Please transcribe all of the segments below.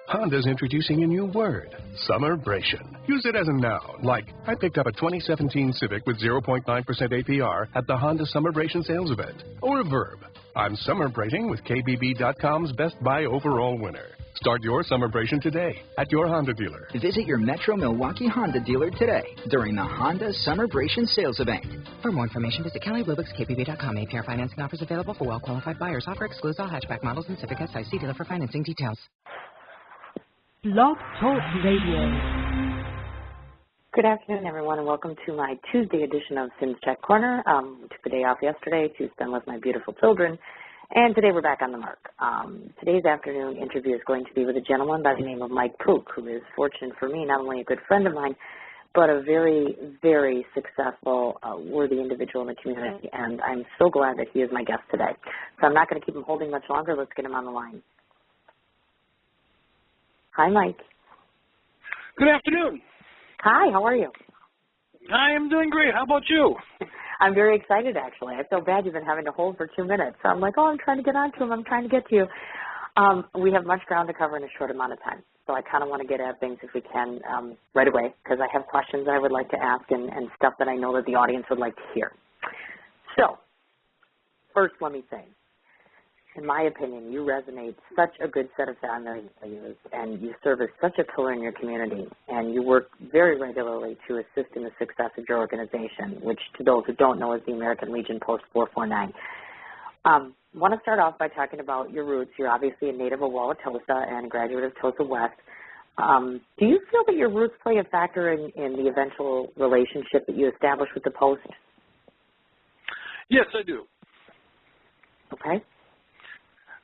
Honda's introducing a new word, summerbration. Use it as a noun, like, I picked up a 2017 Civic with 0.9% APR at the Honda Summerbration sales event. Or a verb, I'm summerbrating with KBB.com's Best Buy overall winner. Start your summerbration today at your Honda dealer. Visit your Metro Milwaukee Honda dealer today during the Honda Summerbration sales event. For more information, visit KellyBluebooksKBB.com. APR financing offers available for well-qualified buyers. Offer excludes all hatchback models and Civic SI. See dealer for financing details. Blog Talk Radio. Good afternoon, everyone, and welcome to my Tuesday edition of Sim's Check Corner. Took the day off yesterday to spend with my beautiful children, and today we're back on the mark. Today's afternoon interview is going to be with a gentleman by the name of Mike Pook, who is, fortunate for me, not only a good friend of mine, but a very, very successful, worthy individual in the community, and I'm so glad that he is my guest today. So I'm not going to keep him holding much longer. Let's get him on the line. Hi, Mike. Good afternoon. Hi, how are you? I am doing great. How about you? I'm very excited, actually. I feel bad you've been having to hold for 2 minutes. So I'm like, I'm trying to get on to him. I'm trying to get to you. We have much ground to cover in a short amount of time. So I kind of want to get at things, if we can, right away, because I have questions that I would like to ask and stuff that I know that the audience would like to hear. So, first, let me say, in my opinion, you resonate such a good set of family values, and you serve as such a pillar in your community, and you work very regularly to assist in the success of your organization, which, to those who don't know, is the American Legion Post 449. I want to start off by talking about your roots. You're obviously a native of Wauwatosa and a graduate of Tosa West. Do you feel that your roots play a factor in the eventual relationship that you establish with the Post? Yes, I do. Okay.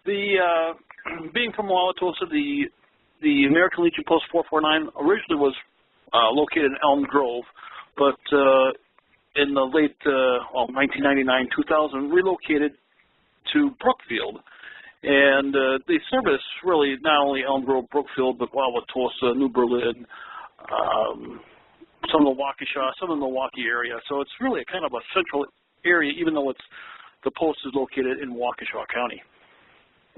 Being from Wauwatosa, the American Legion Post 449 originally was located in Elm Grove, but in the late 1999, 2000, relocated to Brookfield. And they service really not only Elm Grove, Brookfield, but Wauwatosa, New Berlin, some of the Waukesha, some of the Milwaukee area. So it's really kind of a central area, even though the post is located in Waukesha County.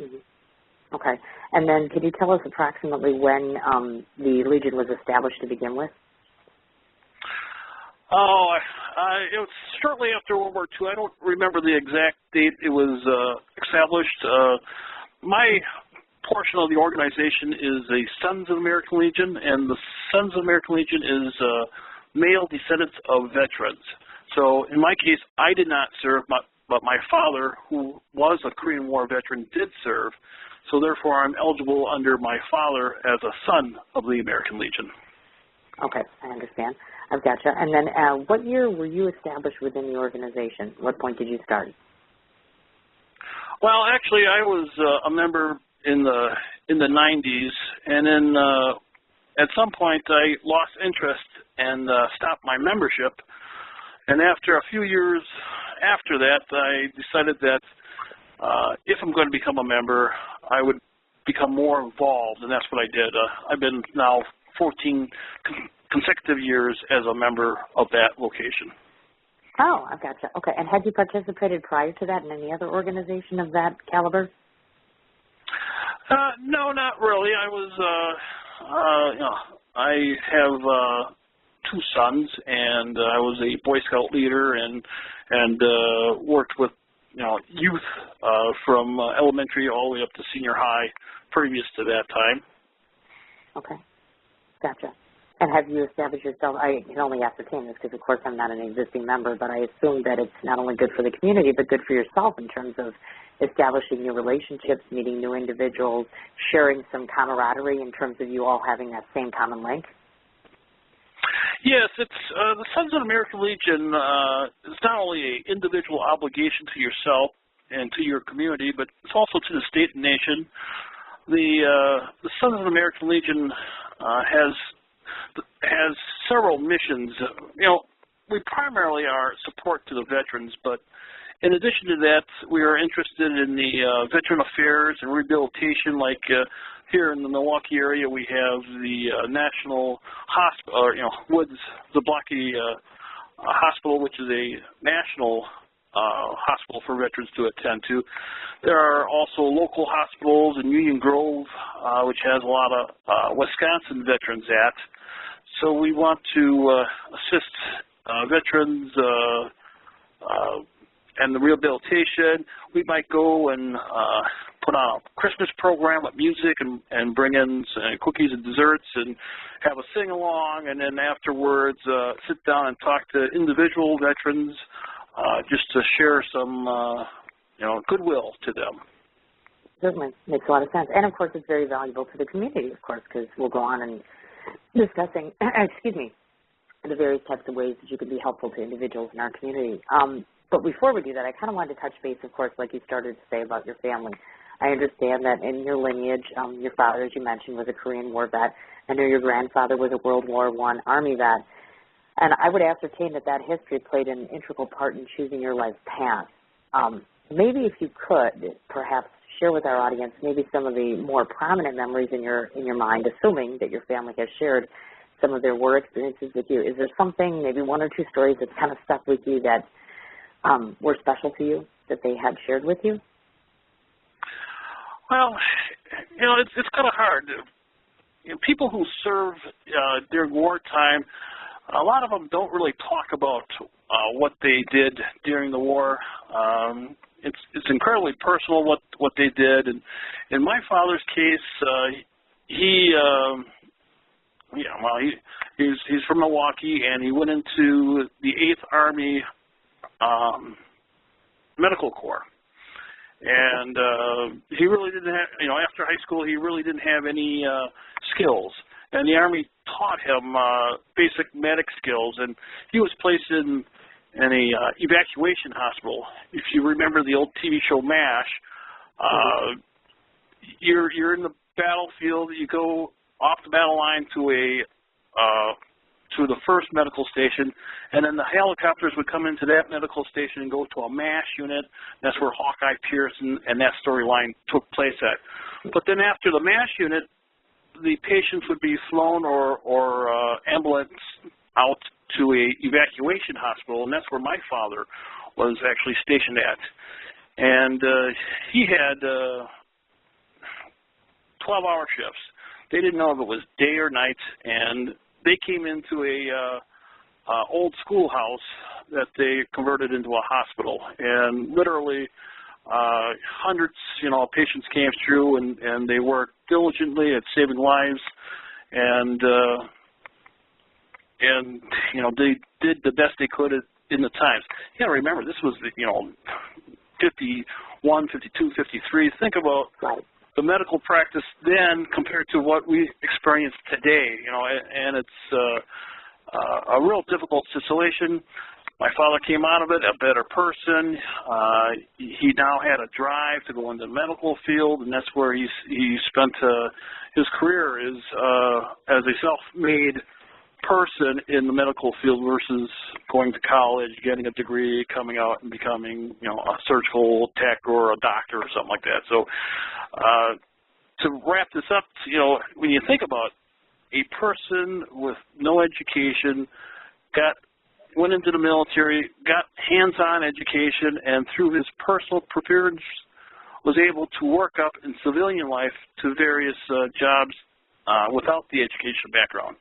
Mm-hmm. Okay. And then could you tell us approximately when the Legion was established to begin with? It was shortly after World War II. I don't remember the exact date it was established. My portion of the organization is the Sons of American Legion, and the Sons of American Legion is male descendants of veterans. So in my case, I did not serve, but my father, who was a Korean War veteran, did serve. So therefore, I'm eligible under my father as a son of the American Legion. Okay, I understand. I've got you. And then what year were you established within the organization? What point did you start? Well, actually, I was a member in the 90s, and then at some point I lost interest and stopped my membership. And after a few years after that, I decided that if I'm going to become a member, I would become more involved, and that's what I did. I've been now 14 consecutive years as a member of that location. Oh, I've got you. Okay, and had you participated prior to that in any other organization of that caliber? No, not really. I was, I have two sons, and I was a Boy Scout leader and worked with youth from elementary all the way up to senior high previous to that time. Okay, gotcha. And have you established yourself, I can only ascertain this because, of course, I'm not an existing member, but I assume that it's not only good for the community, but good for yourself in terms of establishing new relationships, meeting new individuals, sharing some camaraderie in terms of you all having that same common link? Yes, it's the Sons of the American Legion is not only an individual obligation to yourself and to your community, but it's also to the state and nation. The Sons of the American Legion has several missions. We primarily are support to the veterans, but in addition to that, we are interested in the veteran affairs and rehabilitation. Like here in the Milwaukee area, we have the National Hospital, Woods Zablocki Hospital, which is a national hospital for veterans to attend to. There are also local hospitals in Union Grove, which has a lot of Wisconsin veterans at. So we want to assist veterans and the rehabilitation. We might go and put on a Christmas program with music and bring in cookies and desserts and have a sing-along, and then afterwards sit down and talk to individual veterans just to share some goodwill to them. Certainly. Makes a lot of sense. And, of course, it's very valuable to the community, of course, because we'll go on and discussing, the various types of ways that you can be helpful to individuals in our community. But before we do that, I kind of wanted to touch base, of course, like you started to say about your family. I understand that in your lineage, your father, as you mentioned, was a Korean War vet. I know your grandfather was a World War I Army vet. And I would ascertain that history played an integral part in choosing your life path. Maybe if you could, perhaps share with our audience maybe some of the more prominent memories in your mind, assuming that your family has shared some of their war experiences with you. Is there something, maybe one or two stories that's kind of stuck with you that were special to you that they had shared with you? Well, it's kind of hard. People who serve during wartime, a lot of them don't really talk about what they did during the war. It's incredibly personal what they did. And in my father's case, he's from Milwaukee, and he went into the 8th Army Medical Corps. And he really didn't have, after high school, he really didn't have any skills. And the Army taught him basic medic skills, and he was placed in a evacuation hospital. If you remember the old TV show MASH, you're in the battlefield. You go off the battle line to the first medical station, and then the helicopters would come into that medical station and go to a MASH unit. That's where Hawkeye Pierce and that storyline took place at. But then after the MASH unit, the patients would be flown or ambulance out to a evacuation hospital, and that's where my father was actually stationed at. And he had 12-hour shifts. They didn't know if it was day or night, and they came into a old schoolhouse that they converted into a hospital, and literally hundreds, patients came through, and they worked diligently at saving lives, and they did the best they could in the times. You got to remember, this was 51, 52, 53. Think about the medical practice then compared to what we experience today, and it's a real difficult situation. My father came out of it a better person. He now had a drive to go into the medical field, and that's where he spent his career as a self-made person in the medical field versus going to college, getting a degree, coming out and becoming, a surgical tech or a doctor or something like that. So to wrap this up, when you think about a person with no education, went into the military, got hands-on education, and through his personal preparedness was able to work up in civilian life to various jobs without the education background.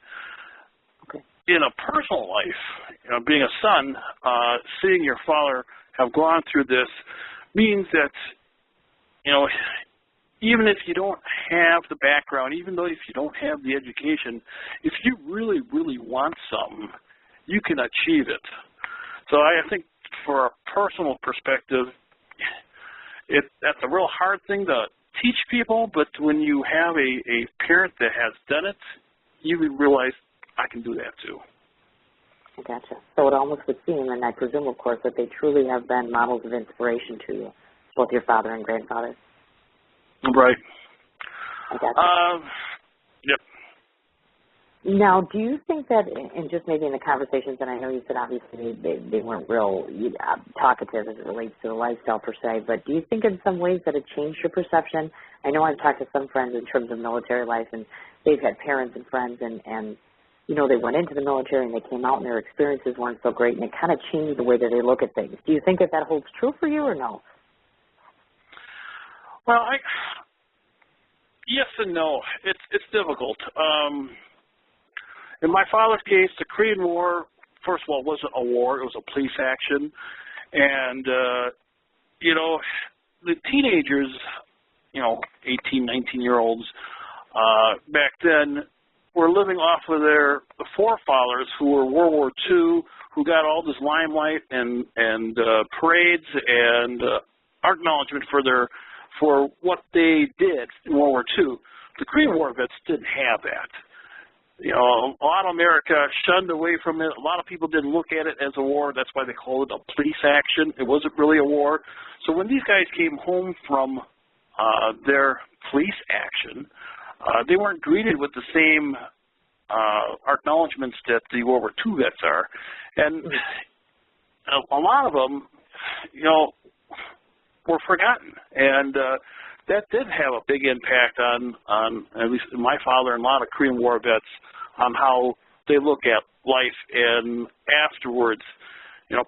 In a personal life, being a son, seeing your father have gone through this means that, even if you don't have the background, even though if you don't have the education, if you really, really want something, you can achieve it. So I think for a personal perspective, that's a real hard thing to teach people, but when you have a parent that has done it, you realize, I can do that too. I gotcha. So it almost would seem, and I presume, of course, that they truly have been models of inspiration to you, both your father and grandfather. Right. I gotcha. Yep. Now, do you think that, and just maybe in the conversations, and I know you said obviously they weren't real talkative as it relates to the lifestyle per se, but do you think in some ways that it changed your perception? I know I've talked to some friends in terms of military life, and they've had parents and friends and they went into the military and they came out and their experiences weren't so great, and it kind of changed the way that they look at things. Do you think that holds true for you or no? Well, yes and no. It's difficult. In my father's case, the Korean War, first of all, wasn't a war. It was a police action. And, the teenagers, 18, 19-year-olds, back then were living off of their forefathers who were World War II, who got all this limelight and parades and acknowledgement for what they did in World War II. The Korean War vets didn't have that. A lot of America shunned away from it. A lot of people didn't look at it as a war. That's why they called it a police action. It wasn't really a war. So when these guys came home from their police action, they weren't greeted with the same acknowledgments that the World War II vets are. And a lot of them, were forgotten. And that did have a big impact on at least my father and a lot of Korean War vets on how they look at life. And afterwards,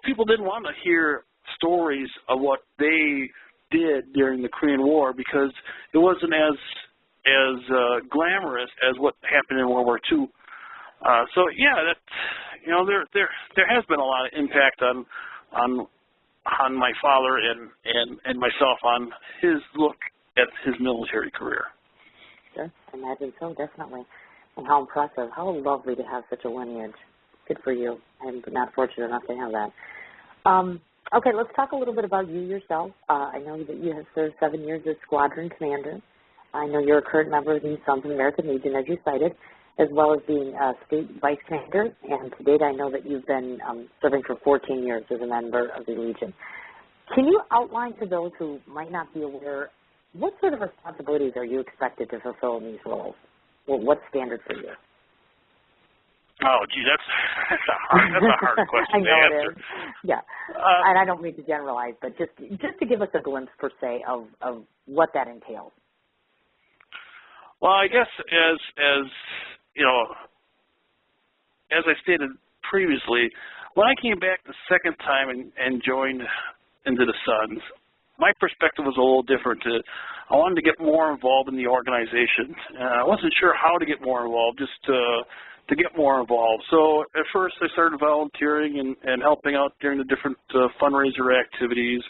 people didn't want to hear stories of what they did during the Korean War because it wasn't as glamorous as what happened in World War II. So yeah, that there has been a lot of impact on my father and myself on his look at his military career. Yes, I imagine so, definitely. And how impressive. How lovely to have such a lineage. Good for you. I'm not fortunate enough to have that. Okay, let's talk a little bit about you yourself. I know that you have served 7 years as squadron commander. I know you're a current member of the Sons of American Legion, as you cited, as well as being state vice commander. And to date, I know that you've been serving for 14 years as a member of the Legion. Can you outline to those who might not be aware, what sort of responsibilities are you expected to fulfill in these roles? Well, what's standard for you? Oh, gee, that's a hard question to answer. It is. Yeah, and I don't mean to generalize, but just to give us a glimpse, per se, of what that entails. Well, I guess as I stated previously, when I came back the second time and joined into the Sons, my perspective was a little different. I wanted to get more involved in the organization. I wasn't sure how to get more involved, just to get more involved. So at first I started volunteering and helping out during the different fundraiser activities.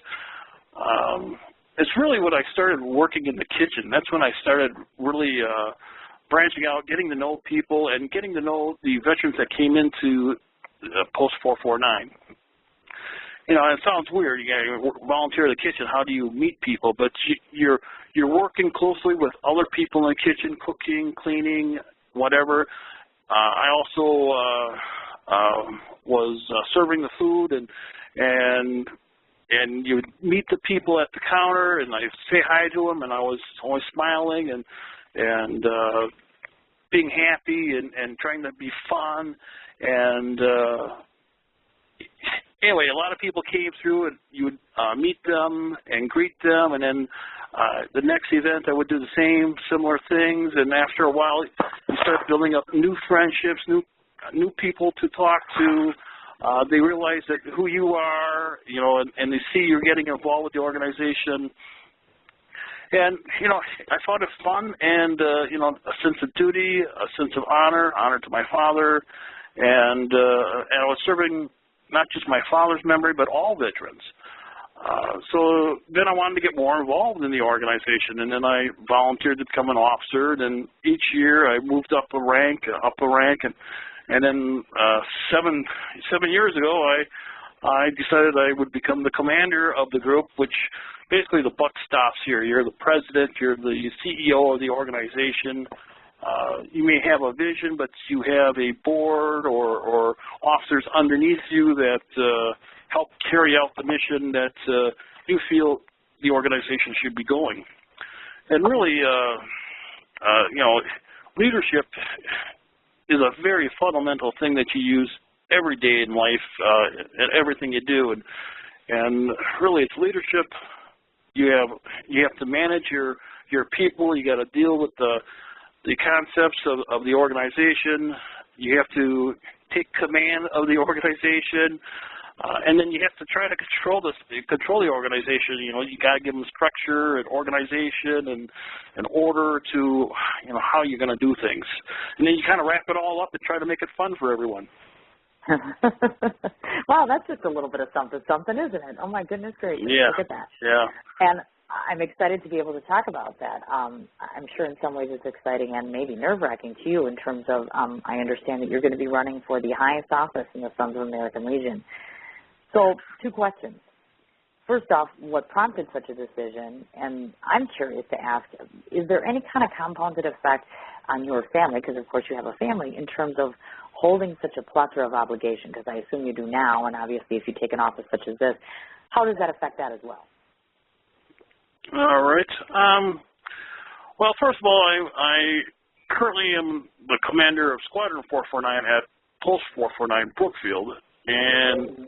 It's really when I started working in the kitchen. That's when I started really branching out, getting to know people, and getting to know the veterans that came into Post 449. And it sounds weird. You got to volunteer in the kitchen. How do you meet people? But you're working closely with other people in the kitchen, cooking, cleaning, whatever. I also was serving the food, and you would meet the people at the counter, and I say hi to them, and I was always smiling and being happy and trying to be fun. And anyway, a lot of people came through, and you would meet them and greet them, and then the next event I would do the same, similar things, and after a while you start building up new friendships, new people to talk to. They realize that who you are, and they see you're getting involved with the organization. And, I found it fun and, a sense of duty, a sense of honor to my father, and I was serving not just my father's memory, but all veterans. So then I wanted to get more involved in the organization, and then I volunteered to become an officer. And each year I moved up a rank, and then 7 years ago I decided I would become the commander of the group, which basically the buck stops here. You're the president, you're the CEO of the organization. You may have a vision, but you have a board or officers underneath you that help carry out the mission that you feel the organization should be going. And really, leadership is a very fundamental thing that you use every day in life and everything you do. And really, it's leadership. You have to manage your people. You got to deal with the concepts of the organization, You have to take command of the organization, and then you have to try to control the organization. You know, you got to give them structure and organization and order to, you know, how you're going to do things. And then you kind of wrap it all up and try to make it fun for everyone. Wow, that's just a little bit of something, isn't it? Oh, my goodness gracious. Yeah. Look at that. Yeah. And I'm excited to be able to talk about that. I'm sure in some ways it's exciting and maybe nerve-wracking to you in terms of I understand that you're going to be running for the highest office in the Sons of American Legion. So 2 questions. First off, what prompted such a decision? And I'm curious to ask, is there any kind of compounded effect on your family, because of course you have a family, in terms of holding such a plethora of obligation, because I assume you do now, and obviously if you take an office such as this, how does that affect that as well? All right. Well, first of all, I currently am the commander of Squadron 449 at Post 449 Brookfield, and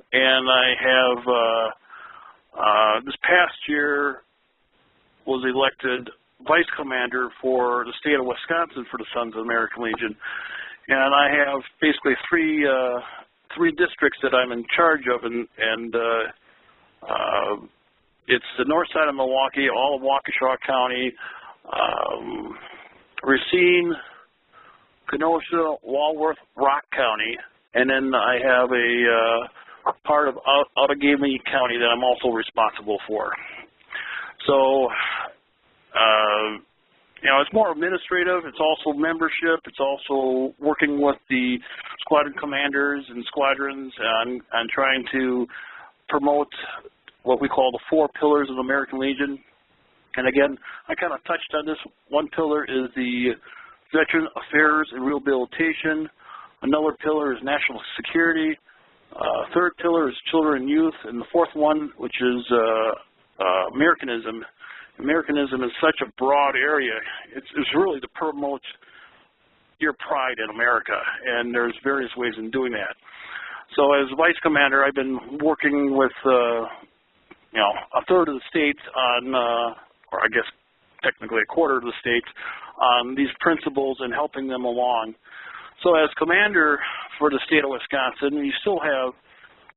I have this past year was elected vice commander for the state of Wisconsin for the Sons of American Legion, and I have basically three districts that I'm in charge of, and it's the north side of Milwaukee, all of Waukesha County, Racine, Kenosha, Walworth, Rock County, and then I have a part of Outagamie County that I'm also responsible for. So, you know, it's more administrative. It's also membership. It's also working with the squadron commanders and squadrons on trying to promote what we call the 4 pillars of the American Legion. And again, I kind of touched on this. One pillar is the Veteran Affairs and Rehabilitation. Another pillar is National Security. Third pillar is Children and Youth. And the fourth one, which is Americanism. Americanism is such a broad area. It's really to promote your pride in America, and there's various ways in doing that. So as vice commander, I've been working with you know, a third of the states on, or I guess technically a quarter of the states, on these principles and helping them along. So as commander for the state of Wisconsin, you still have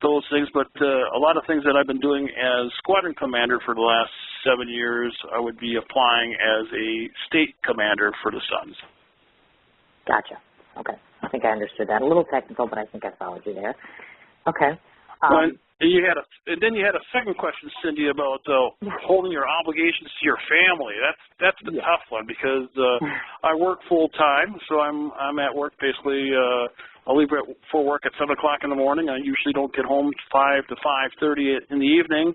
those things, but a lot of things that I've been doing as squadron commander for the last 7 years, I would be applying as a state commander for the Sons. Gotcha. Okay. I think I understood that. A little technical, but I think I followed you there. Okay. And then you had a second question, Cindy, about holding your obligations to your family. That's the tough one, because I work full time, so I'm at work basically. I leave for work at 7 o'clock in the morning. I usually don't get home 5 to 5:30 in the evening,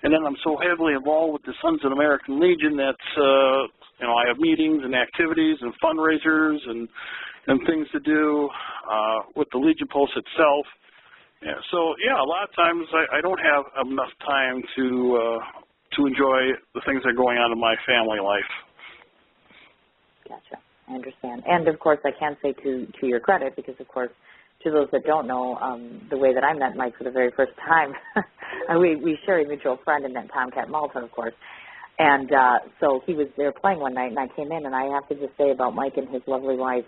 and then I'm so heavily involved with the Sons of the American Legion that you know, I have meetings and activities and fundraisers and things to do with the Legion Post itself. Yeah, so yeah, a lot of times I don't have enough time to enjoy the things that are going on in my family life. Gotcha. I understand. And of course, I can say to your credit, because of course, to those that don't know, the way that I met Mike for the very first time, we share a mutual friend in that Tomcat Malta, of course. And so he was there playing one night, and I came in, and I have to just say about Mike and his lovely wife,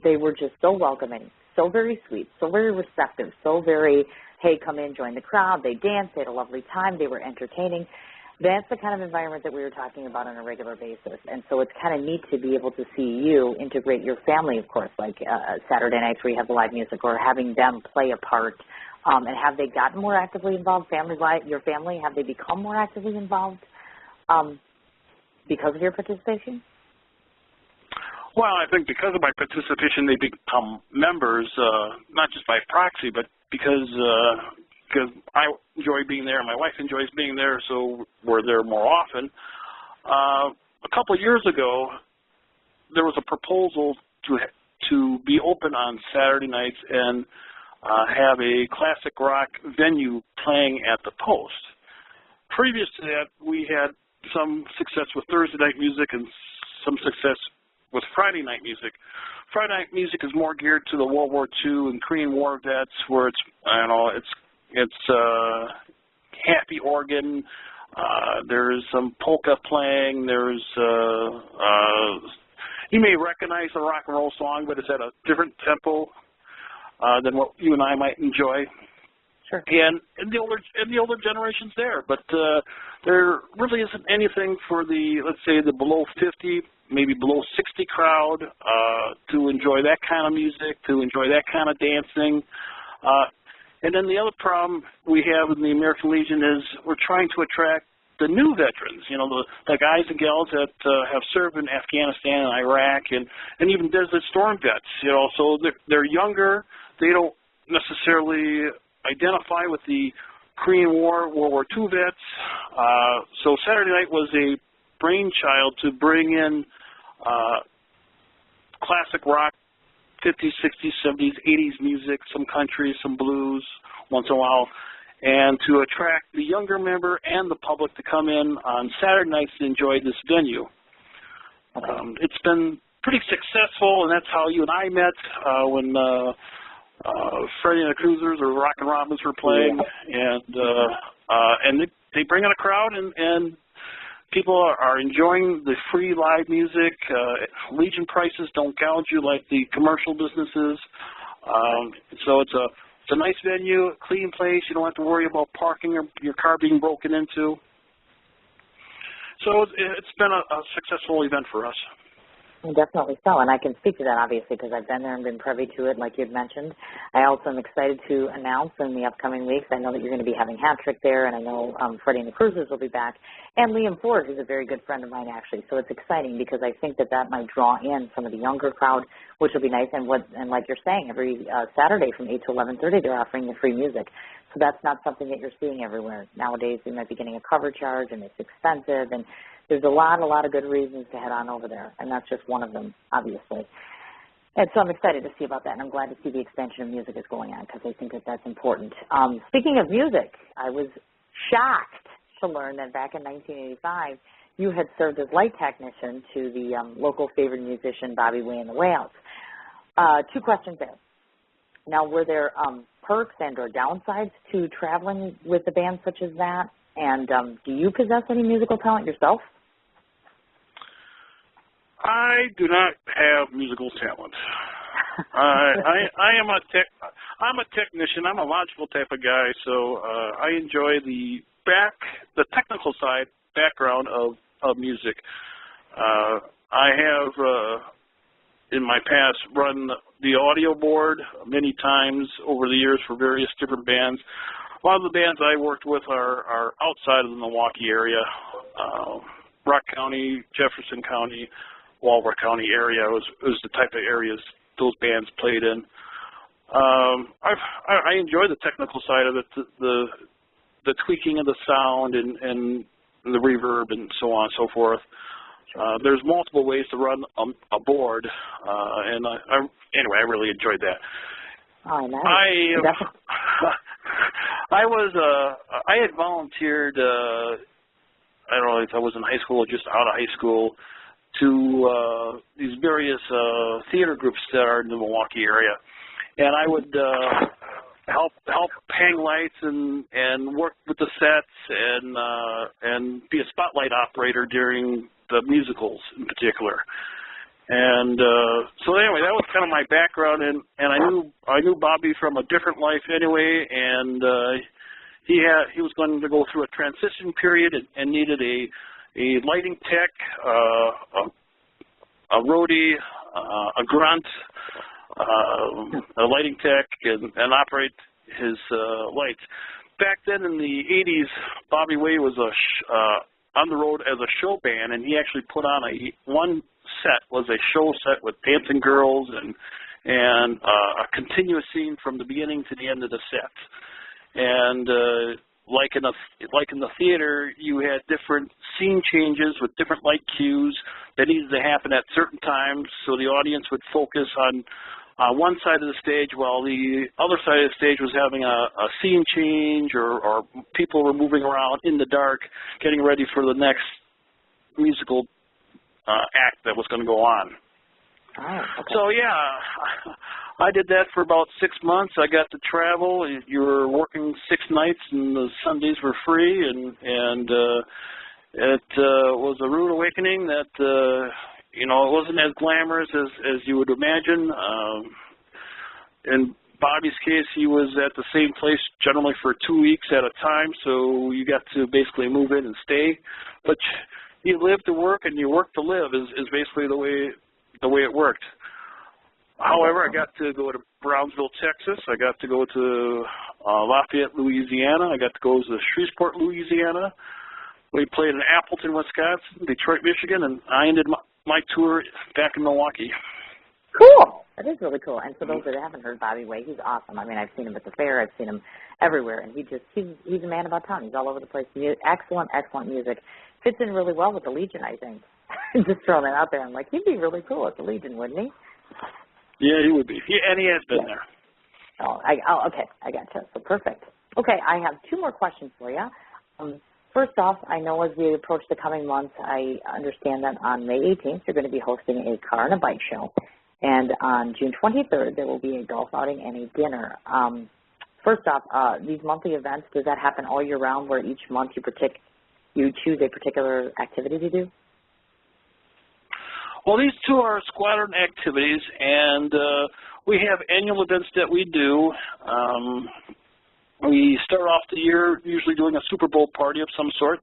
they were just so welcoming, so very sweet, so very receptive, so very, hey, come in, join the crowd. They danced, they had a lovely time, they were entertaining. That's the kind of environment that we were talking about on a regular basis. And so it's kind of neat to be able to see you integrate your family, of course, like Saturday nights where you have the live music, or having them play a part. And have they gotten more actively involved, your family? Have they become more actively involved because of your participation? Well, I think because of my participation, they become members, not just by proxy, but because I enjoy being there, and my wife enjoys being there, so we're there more often. A couple of years ago, there was a proposal to be open on Saturday nights and have a classic rock venue playing at the Post. Previous to that, we had some success with Thursday night music and some success with Friday night music. Friday night music is more geared to the World War II and Korean War vets, where it's, I don't know, it's happy organ. There's some polka playing. There's you may recognize the rock and roll song, but it's at a different tempo. than what you and I might enjoy. Sure. And the older generation's there, but there really isn't anything for the, let's say, the below 50, maybe below 60 crowd to enjoy that kind of music, to enjoy that kind of dancing. And then the other problem we have in the American Legion is we're trying to attract the new veterans, you know, the guys and gals that have served in Afghanistan and Iraq and even Desert Storm vets, you know, so they're younger. They don't necessarily identify with the Korean War, World War II vets. So Saturday night was a brainchild to bring in classic rock, 50s, 60s, 70s, 80s music, some country, some blues once in a while, and to attract the younger member and the public to come in on Saturday nights to enjoy this venue. It's been pretty successful, and that's how you and I met when Freddie and the Cruisers or Rockin' Robins were playing, and they bring in a crowd, and people are enjoying the free live music. Legion prices don't gouge you like the commercial businesses, so it's a nice venue, a clean place. You don't have to worry about parking or your car being broken into. So it's been a successful event for us. Definitely so, and I can speak to that, obviously, because I've been there and been privy to it, like you had mentioned. I also am excited to announce in the upcoming weeks, I know that you're going to be having Hat Trick there, and I know Freddie and the Cruisers will be back, and Liam Ford, who's a very good friend of mine, actually. So it's exciting because I think that might draw in some of the younger crowd, which will be nice. And like you're saying, every Saturday from 8 to 11:30, they're offering the free music. So that's not something that you're seeing everywhere. Nowadays, they might be getting a cover charge, and it's expensive, and there's a lot of good reasons to head on over there, and that's just one of them, obviously. And so I'm excited to see about that, and I'm glad to see the expansion of music is going on because I think that's important. Speaking of music, I was shocked to learn that back in 1985, you had served as light technician to the local favorite musician, Bobby Way and the Whales. 2 questions there. Now, were there perks and or downsides to traveling with a band such as that? And do you possess any musical talent yourself? I do not have musical talent. I'm a technician. I'm a logical type of guy, so I enjoy the technical side background of music. I have in my past run the audio board many times over the years for various different bands. A lot of the bands I worked with are outside of the Milwaukee area, Rock County, Jefferson County, Walworth County area was the type of areas those bands played in. I enjoy the technical side of it, the tweaking of the sound and the reverb and so on and so forth. There's multiple ways to run a board, and anyway, I really enjoyed that. Oh, nice. I had volunteered, I don't know if I was in high school or just out of high school, to these various theater groups that are in the Milwaukee area. And I would help hang lights and work with the sets and be a spotlight operator during the musicals in particular. And so anyway, that was kind of my background, and I knew Bobby from a different life anyway, and he was going to go through a transition period and needed a lighting tech, a roadie, a grunt, a lighting tech, and operate his lights. Back then in the 80s, Bobby Way was on the road as a show band, and he actually put on one set was a show set with dancing girls and a continuous scene from the beginning to the end of the set. And like in the theater, you had different scene changes with different light cues that needed to happen at certain times, so the audience would focus on one side of the stage while the other side of the stage was having a scene change or people were moving around in the dark getting ready for the next musical act that was going to go on. Oh, okay. So, yeah, I did that for about 6 months. I got to travel. You were working 6 nights, and the Sundays were free, and it was a rude awakening that, it wasn't as glamorous as you would imagine. And Bobby's case, he was at the same place generally for 2 weeks at a time, so you got to basically move in and stay. But you live to work and you work to live is basically the way it worked. However, I got to go to Brownsville, Texas. I got to go to Lafayette, Louisiana. I got to go to Shreveport, Louisiana. We played in Appleton, Wisconsin, Detroit, Michigan, and I ended my tour back in Milwaukee. Cool. That is really cool. And for those that haven't heard Bobby Way, he's awesome. I mean, I've seen him at the fair. I've seen him everywhere. And he's a man about town. He's all over the place. Excellent, excellent music. Fits in really well with the Legion, I think. Just throwing that out there. I'm like, he'd be really cool at the Legion, wouldn't he? Yeah, he would be. And he has been there. Okay. I gotcha. So perfect. Okay, I have 2 more questions for you. First off, I know as we approach the coming months, I understand that on May 18th, you're going to be hosting a car and a bike show. And on June 23rd, there will be a golf outing and a dinner. First off, these monthly events, does that happen all year round where each month you choose a particular activity to do? Well, these 2 are squadron activities, and we have annual events that we do. We start off the year usually doing a Super Bowl party of some sort.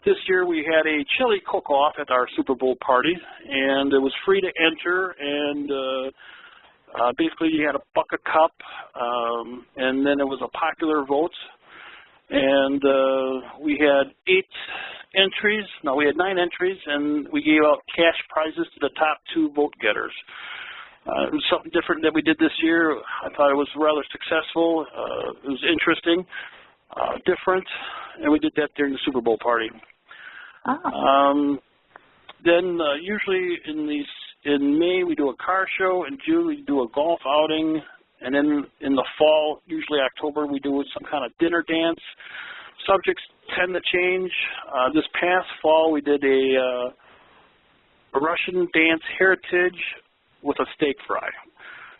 This year we had a chili cook-off at our Super Bowl party, and it was free to enter, and basically you had a bucket cup, and then it was a popular vote, and we had 9 entries, and we gave out cash prizes to the top 2 vote getters. It was something different that we did this year. I thought it was rather successful. It was interesting, different, and we did that during the Super Bowl party. Then usually in May we do a car show, in June we do a golf outing, and then in the fall, usually October, we do some kind of dinner dance. Subjects tend to change. This past fall we did a Russian dance heritage with a steak fry.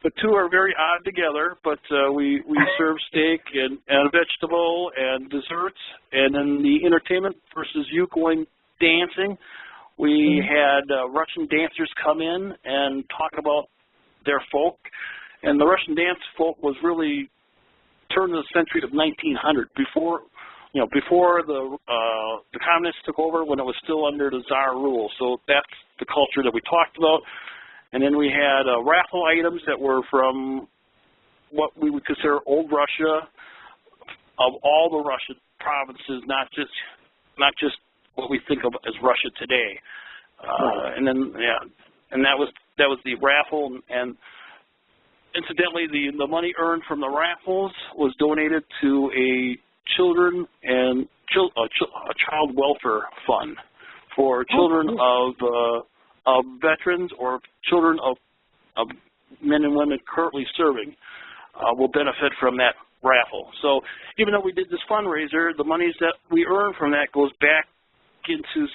The 2 are very odd together, but we serve steak and a vegetable and desserts, and then the entertainment versus you going dancing. We had Russian dancers come in and talk about their folk, and the Russian dance folk was really turn of the century of 1900, before the communists took over, when it was still under the Tsar rule. So that's the culture that we talked about. And then we had raffle items that were from what we would consider old Russia, of all the Russian provinces, not just what we think of as Russia today. And then and that was the raffle. And incidentally, the money earned from the raffles was donated to a children and a child welfare fund for children of veterans or children of men and women currently serving will benefit from that raffle. So even though we did this fundraiser, the monies that we earn from that goes back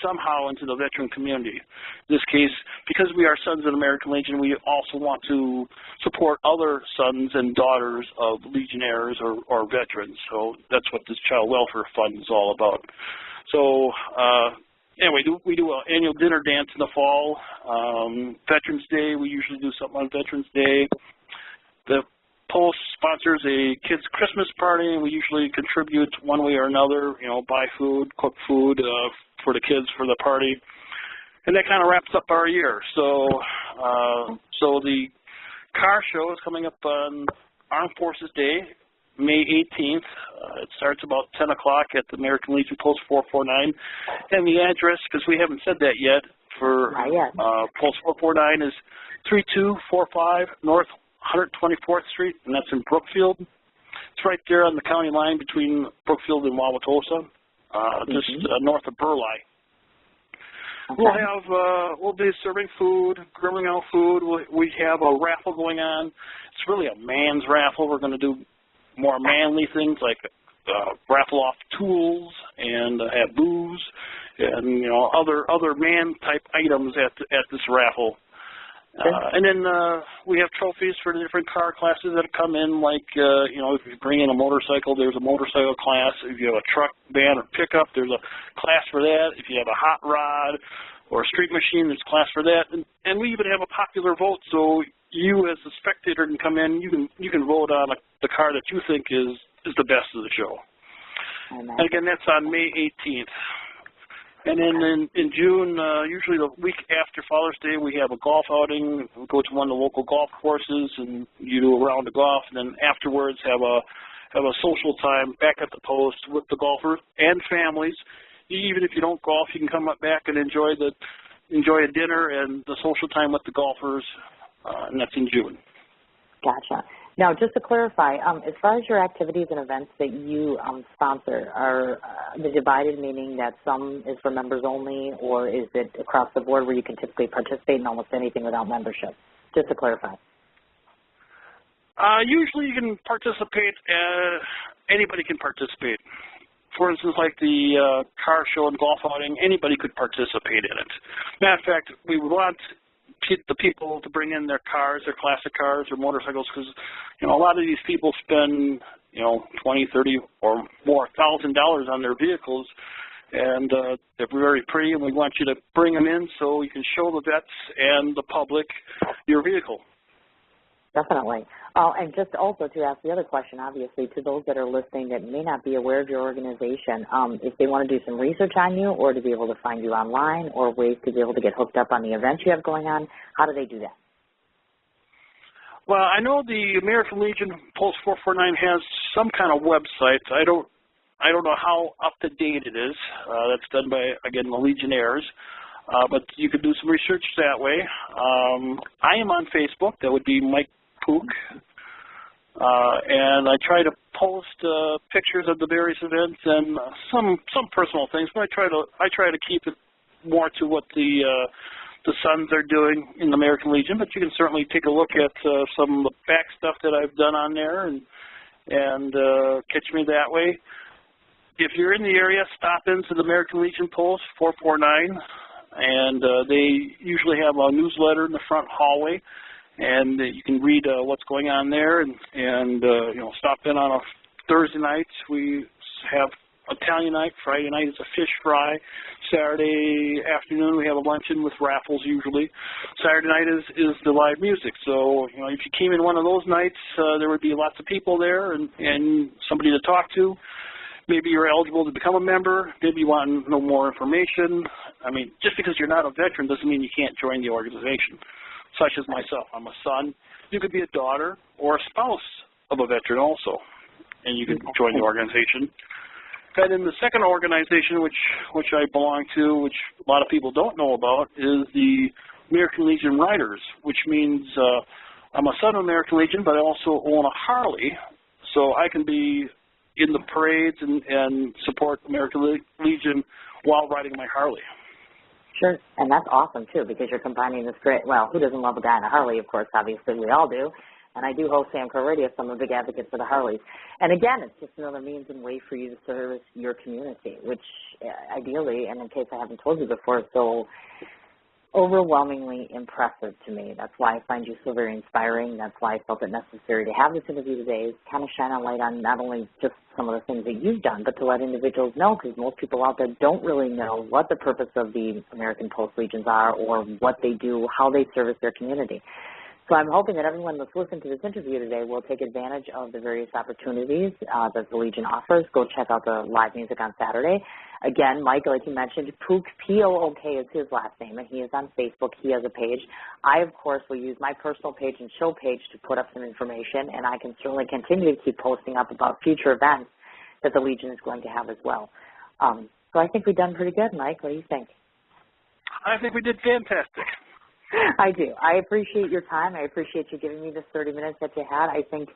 somehow into the veteran community. In this case, because we are Sons of the American Legion, we also want to support other sons and daughters of legionnaires or veterans. So that's what this child welfare fund is all about. So anyway, we do an annual dinner dance in the fall. Veterans Day, we usually do something on Veterans Day. The Post sponsors a kids' Christmas party, and we usually contribute one way or another, buy food, cook food for the kids for the party. And that kind of wraps up our year. So the car show is coming up on Armed Forces Day, May 18th. It starts about 10 o'clock at the American Legion Post 449. And the address, because we haven't said that yet, for Post 449 is 3245 North 124th Street, and that's in Brookfield. It's right there on the county line between Brookfield and Wauwatosa, just north of Burleigh. Okay. We'll be serving food, grilling out food. We have a raffle going on. It's really a man's raffle. We're going to do more manly things like raffle off tools and have booze and other man type items at this raffle. And then we have trophies for the different car classes that come in, like, if you bring in a motorcycle, there's a motorcycle class. If you have a truck, van, or pickup, there's a class for that. If you have a hot rod or a street machine, there's a class for that. And we even have a popular vote, so you as a spectator can come in. You can vote on the car that you think is the best of the show. And again, that's on May 18th. And then in June, usually the week after Father's Day, we have a golf outing. We go to one of the local golf courses, and you do a round of golf. And then afterwards, have a social time back at the post with the golfers and families. Even if you don't golf, you can come up back and enjoy a dinner and the social time with the golfers, and that's in June. Gotcha. Now, just to clarify, as far as your activities and events that you sponsor, are they divided, meaning that some is for members only, or is it across the board where you can typically participate in almost anything without membership? Just to clarify. Usually you can participate, anybody can participate. For instance, like the car show and golf outing, anybody could participate in it. Matter of fact, we would want the people to bring in their cars, their classic cars or motorcycles, because a lot of these people spend $20, $30 or more $1,000 on their vehicles, and they're very pretty, and we want you to bring them in so you can show the vets and the public your vehicle. Definitely. And just also to ask the other question, obviously, to those that are listening that may not be aware of your organization, if they want to do some research on you or to be able to find you online or ways to be able to get hooked up on the events you have going on, how do they do that? Well, I know the American Legion Post 449 has some kind of website. I don't know how up to date it is. That's done by, again, the Legionnaires. But you could do some research that way. I am on Facebook. That would be Mike Pook. And I try to post pictures of the various events and some personal things, but I try to keep it more to what the Sons are doing in the American Legion. But you can certainly take a look at some of the back stuff that I've done on there and catch me that way. If you're in the area, stop into the American Legion Post 449, and they usually have a newsletter in the front hallway. And you can read what's going on there, and stop in on a Thursday night. We have Italian night. Friday night is a fish fry. Saturday afternoon we have a luncheon with raffles usually. Saturday night is the live music. So if you came in one of those nights, there would be lots of people there and somebody to talk to. Maybe you're eligible to become a member. Maybe you want to know more information. I mean, just because you're not a veteran doesn't mean you can't join the organization. Such as myself, I'm a son. You could be a daughter or a spouse of a veteran also, and you could join the organization. And then the second organization, which I belong to, which a lot of people don't know about, is the American Legion Riders, which means I'm a son of American Legion, but I also own a Harley, so I can be in the parades and support American Legion while riding my Harley. Sure, and that's awesome, too, because you're combining this great, well, who doesn't love a guy in a Harley, of course, obviously we all do, and I do host Samco Radio, so I'm a big advocate for the Harleys. And again, it's just another means and way for you to service your community, which ideally, and in case I haven't told you before, is so overwhelmingly impressive to me. That's why I find you so very inspiring. That's why I felt it necessary to have this interview today, kind of shine a light on not only just some of the things that you've done, but to let individuals know, because most people out there don't really know what the purpose of the American Post Legions are or what they do, how they service their community. So I'm hoping that everyone that's listening to this interview today will take advantage of the various opportunities that the Legion offers. Go check out the live music on Saturday. Again, Mike, like you mentioned, Pook, P-O-O-K is his last name, and he is on Facebook. He has a page. I, of course, will use my personal page and show page to put up some information, and I can certainly continue to keep posting up about future events that the Legion is going to have as well. So I think we've done pretty good, Mike. What do you think? I think we did fantastic. I do. I appreciate your time. I appreciate you giving me this 30 minutes that you had. I think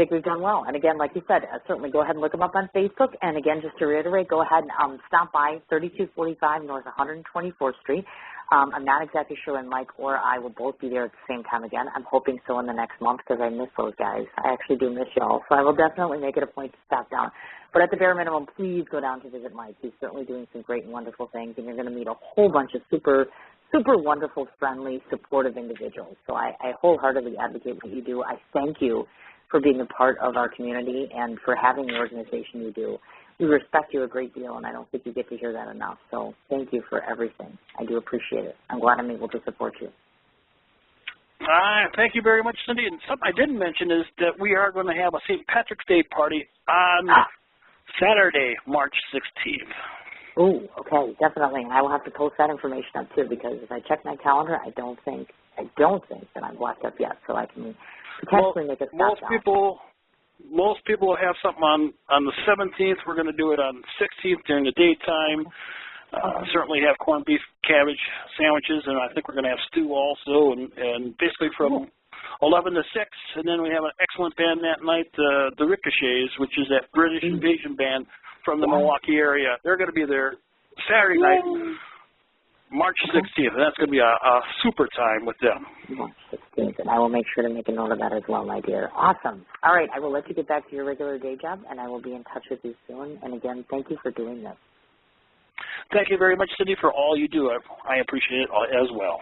we've done well. And again, like you said, certainly go ahead and look them up on Facebook. And again, just to reiterate, go ahead and stop by 3245 North 124th Street. I'm not exactly sure when Mike or I will both be there at the same time again. I'm hoping so in the next month because I miss those guys. I actually do miss y'all. So I will definitely make it a point to stop down. But at the bare minimum, please go down to visit Mike. He's certainly doing some great and wonderful things. And you're going to meet a whole bunch of super wonderful, friendly, supportive individuals. So I wholeheartedly advocate what you do. I thank you for being a part of our community and for having the organization you do. We respect you a great deal, and I don't think you get to hear that enough. So thank you for everything. I do appreciate it. I'm glad I'm able to support you. Thank you very much, Cindy. And something I didn't mention is that we are going to have a St. Patrick's Day party on Saturday, March 16th. Oh, okay, definitely. And I will have to post that information up too, because if I check my calendar, I don't think that I'm blocked up yet, so I can potentially make a stop down. Most people will have something on the 17th. We're going to do it on the 16th during the daytime. Certainly have corned beef, cabbage sandwiches, and I think we're going to have stew also, and basically from 11 to 6. And then we have an excellent band that night, the Ricochets, which is that British invasion band from the Milwaukee area. They're going to be there Saturday night, March 16th, and that's going to be a super time with them. March 16th, and I will make sure to make a note of that as well, my dear. Awesome. All right, I will let you get back to your regular day job, and I will be in touch with you soon. And again, thank you for doing this. Thank you very much, Cindy, for all you do. I appreciate it as well.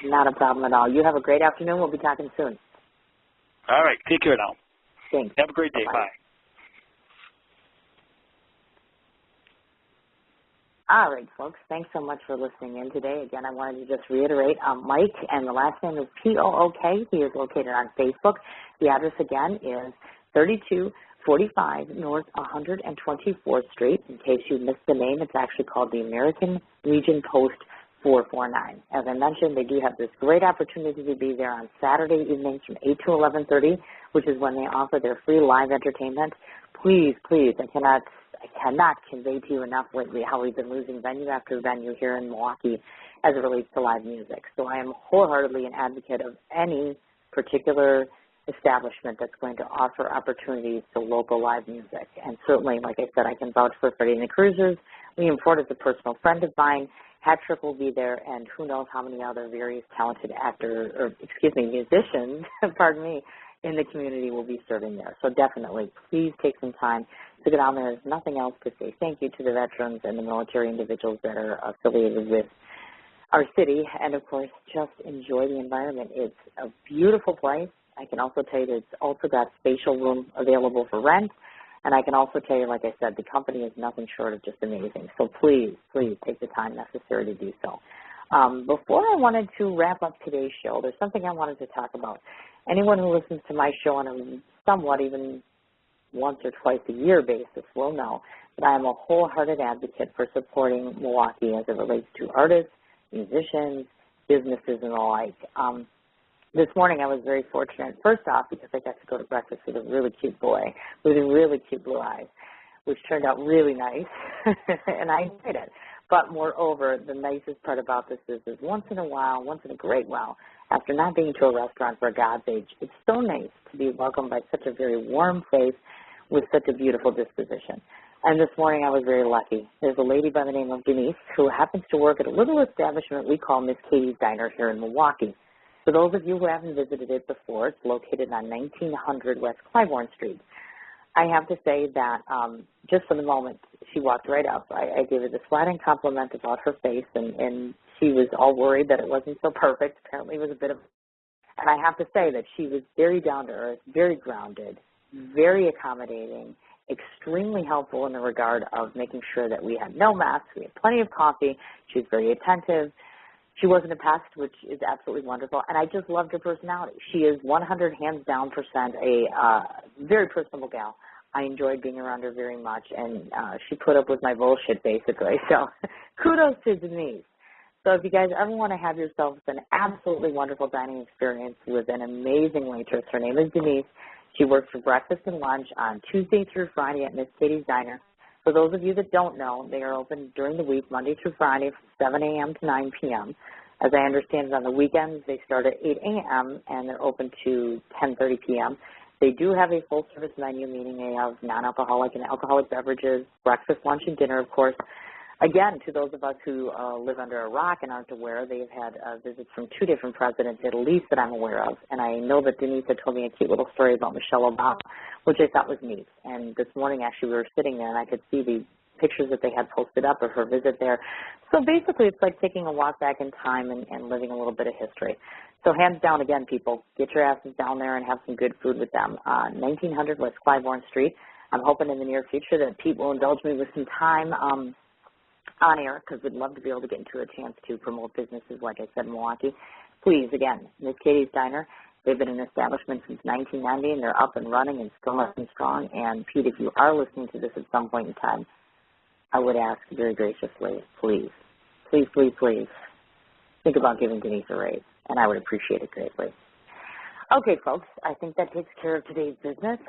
Not a problem at all. You have a great afternoon. We'll be talking soon. All right. Take care now. Thanks. Have a great day. Bye-bye. Bye. All right, folks. Thanks so much for listening in today. Again, I wanted to just reiterate, Mike, and the last name is Pook. He is located on Facebook. The address, again, is 3245 North 124th Street. In case you missed the name, it's actually called the American Legion Post 449. As I mentioned, they do have this great opportunity to be there on Saturday evenings from 8 to 11:30, which is when they offer their free live entertainment. Please, I cannot convey to you enough lately how we've been losing venue after venue here in Milwaukee as it relates to live music. So I am wholeheartedly an advocate of any particular establishment that's going to offer opportunities to local live music. And certainly, like I said, I can vouch for Freddie and the Cruisers. Liam Ford is a personal friend of mine. Hattrick will be there, and who knows how many other various talented musicians, pardon me, in the community will be serving there. So definitely, please take some time to get on there. There's nothing else to say thank you to the veterans and the military individuals that are affiliated with our city, and of course, just enjoy the environment. It's a beautiful place. I can also tell you that it's also got spatial room available for rent, and I can also tell you, like I said, the company is nothing short of just amazing. So please take the time necessary to do so. Before I wanted to wrap up today's show, there's something I wanted to talk about. Anyone who listens to my show on a somewhat even once or twice a year basis will know that I am a wholehearted advocate for supporting Milwaukee as it relates to artists, musicians, businesses, and the like. This morning I was very fortunate, first off, because I got to go to breakfast with a really cute boy with really cute blue eyes, which turned out really nice, and I enjoyed it. But moreover, the nicest part about this is once in a great while, after not being to a restaurant for God's age, it's so nice to be welcomed by such a very warm face with such a beautiful disposition. And this morning I was very lucky. There's a lady by the name of Denise who happens to work at a little establishment we call Miss Katie's Diner here in Milwaukee. For those of you who haven't visited it before, it's located on 1900 West Clybourne Street. I have to say that just for the moment she walked right up, I gave her this flattering compliment about her face, and she was all worried that it wasn't so perfect. Apparently it was a bit of, and I have to say that she was very down to earth, very grounded, very accommodating, extremely helpful in the regard of making sure that we had no mess, we had plenty of coffee. She was very attentive. She wasn't a pest, which is absolutely wonderful, and I just loved her personality. She is 100 hands down % a very personable gal. I enjoyed being around her very much, and she put up with my bullshit, basically. So kudos to Denise. So if you guys ever want to have yourselves an absolutely wonderful dining experience with an amazing waitress, her name is Denise. She works for breakfast and lunch on Tuesday through Friday at Miss Katie's Diner. For those of you that don't know, they are open during the week, Monday through Friday, from 7 a.m. to 9 p.m. As I understand it, on the weekends, they start at 8 a.m. and they're open to 10:30 p.m. They do have a full-service menu, meaning they have non-alcoholic and alcoholic beverages, breakfast, lunch, and dinner, of course. Again, to those of us who live under a rock and aren't aware, they've had visits from 2 different presidents, at least that I'm aware of. And I know that Denise had told me a cute little story about Michelle Obama, which I thought was neat. And this morning, actually, we were sitting there, and I could see the pictures that they had posted up of her visit there. So basically, it's like taking a walk back in time and living a little bit of history. So hands down, again, people, get your asses down there and have some good food with them. 1900 West Clybourne Street. I'm hoping in the near future that Pete will indulge me with some time on air, because we'd love to be able to get into a chance to promote businesses, like I said, in Milwaukee. please, again, Miss Katie's Diner, they've been an establishment since 1990, and they're up and running and still looking strong. And, Pete, if you are listening to this at some point in time, I would ask very graciously, please, please, please, please, think about giving Denise a raise, and I would appreciate it greatly. Okay, folks, I think that takes care of today's business.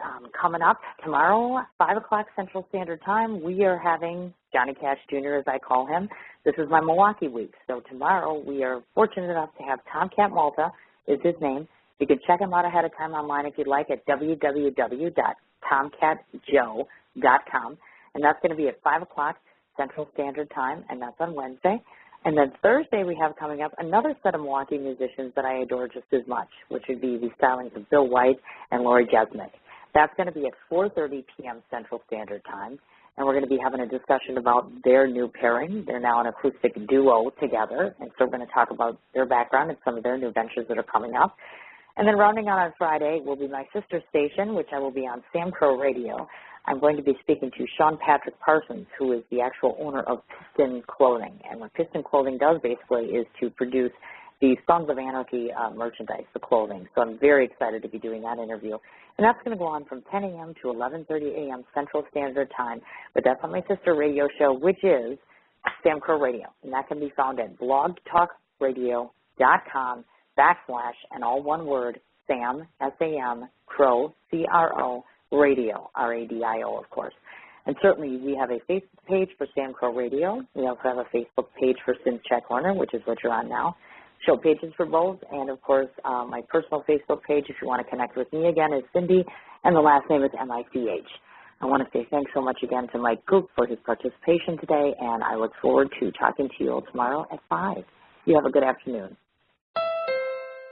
Coming up tomorrow, 5 o'clock Central Standard Time, we are having Johnny Cash Jr., as I call him. This is my Milwaukee week. So tomorrow we are fortunate enough to have Tomcat Malta is his name. You can check him out ahead of time online if you'd like at www.tomcatjoe.com. And that's going to be at 5 o'clock Central Standard Time, and that's on Wednesday. And then Thursday we have coming up another set of Milwaukee musicians that I adore just as much, which would be the stylings of Bill White and Lori Jesnick. That's going to be at 4:30 p.m. Central Standard Time, and we're going to be having a discussion about their new pairing. They're now an acoustic duo together, and so we're going to talk about their background and some of their new ventures that are coming up. And then rounding out on Friday will be my sister station, which I will be on Sam Crow Radio. I'm going to be speaking to Sean Patrick Parsons, who is the actual owner of Piston Clothing. And what Piston Clothing does basically is to produce the Songs of Anarchy merchandise, the clothing. So I'm very excited to be doing that interview. And that's going to go on from 10 a.m. to 11:30 a.m. Central Standard Time. But that's on my sister radio show, which is Sam Crow Radio. And that can be found at blogtalkradio.com/ and all one word, Sam, S-A-M, Crow, C-R-O, Radio, R-A-D-I-O, of course. And certainly we have a Facebook page for Sam Crow Radio. We also have a Facebook page for Sim's Chat Corner, which is what you're on now. Show pages for both. And, of course, my personal Facebook page, if you want to connect with me again, is Cindy, and the last name is M-I-C-H. I want to say thanks so much again to Mike Pook for his participation today, and I look forward to talking to you all tomorrow at 5. You have a good afternoon.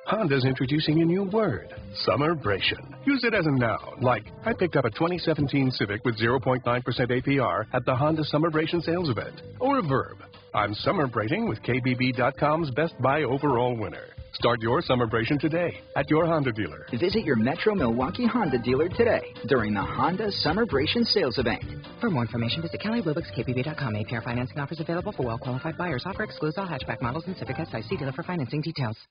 Honda's introducing a new word, summerbration. Use it as a noun, like I picked up a 2017 Civic with 0.9% APR at the Honda Summerbration sales event. Or a verb, I'm summerbrating with KBB.com's Best Buy overall winner. Start your summerbration today at your Honda dealer. Visit your Metro Milwaukee Honda dealer today during the Honda Summerbration sales event. For more information, visit KBB.com. APR financing offers available for well-qualified buyers. Offer excludes all hatchback models and Civic SI. See dealer for financing details.